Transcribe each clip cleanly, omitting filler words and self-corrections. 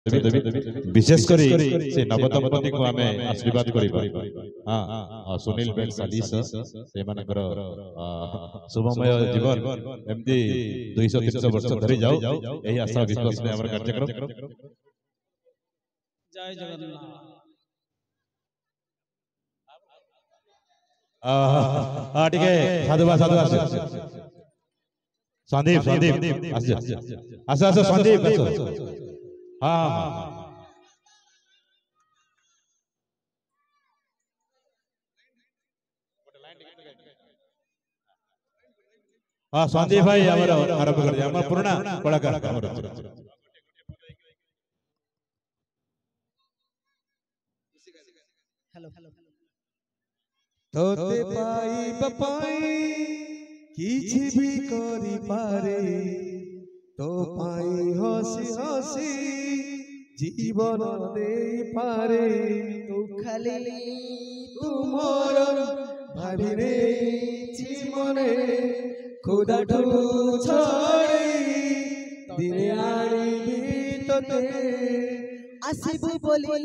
विशेषकर से नवदंपति को आम आशीर्वाद हाँ सुनील बेल सालिस से शुभमय जीवन एमती 200-300 वर्ष धरी जाओ यही आशा विश्वास में हमारे कार्यक्रम जय जगन्नाथ टिके साधुवा संदीप आस संदीप हाँ हाँ संदीप भाई आरंभ कर पुराना कलाकार तोते पाई बपाई किछि भी करी पारे तो पाई हसी हसी जीवन दे पारे तू खाली तुमर भाभी रे जीवने खुदा ठू छड़ी दिने आनी तोते आसिबु बोली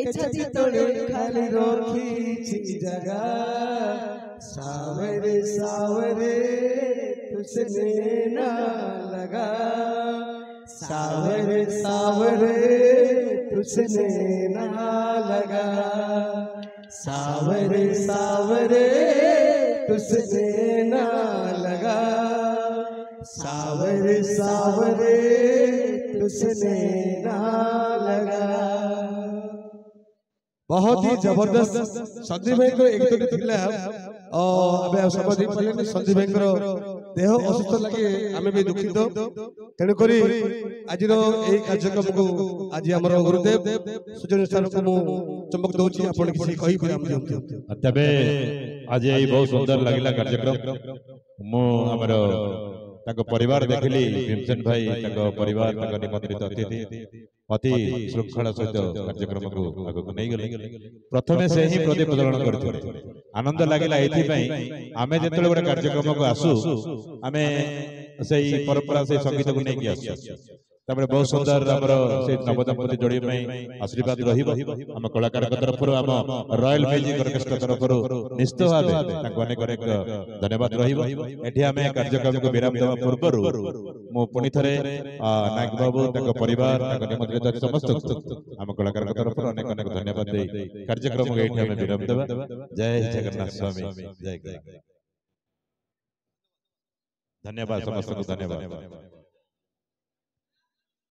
ए छाती तोड़े खाली रखी जगह सावरे सावरे तुझसे ना लगा सावरे सावरे तुझसे ना लगा सावरे सावरे तुझसे ना लगा सावरे सावरे तुझसे ना लगा। बहुत ही जबरदस्त संदीप भाई को एक तो थिला अबे समझ पाले संदीप भाई देह असुस्थ लगे आमे भी दुखित तेणु करी आज यही कार्यक्रम को आज हमर गुरुदेव सुजन स्थान को मु चमक दउची आपण किसी कहि विराम दियंतु तबे आज यही बहुत सुंदर लगिला कार्यक्रम मु हमर ताको परिवार देखली भीमसेन भाई ताको परिवार ताको निमंत्रित अतिथि अति श्रृंखला सहित कार्यक्रम को आगो को नहीं गले प्रथमे से ही प्रदीप प्रज्वलन करथि आनंद लागिला एथि पई आमे जेतले गोटे कार्यक्रम को आसु आमे सेही परंपरा से संगीत को नहीं आसु तबरे बहुत सुंदर हमर से नवदंपति जोड़ी में आशीर्वाद रहिबो हम कलाकार तरफ हम रॉयल म्यूजिक ऑर्केस्ट्रा तरफ निश्चित भाबे ताको अनेक अनेक धन्यवाद रहिबो एठी हमें कार्यक्रम को विराम देवा पूर्व मो पुनी थरे नायक बाबू ताको परिवार ताको निमंत्रित समस्त हम कलाकार तरफ अनेक अनेक धन्यवाद दे कार्यक्रम को एठी हमें विराम देवा जय जगन्नाथ स्वामी जय धन्यवाद समस्त को धन्यवाद।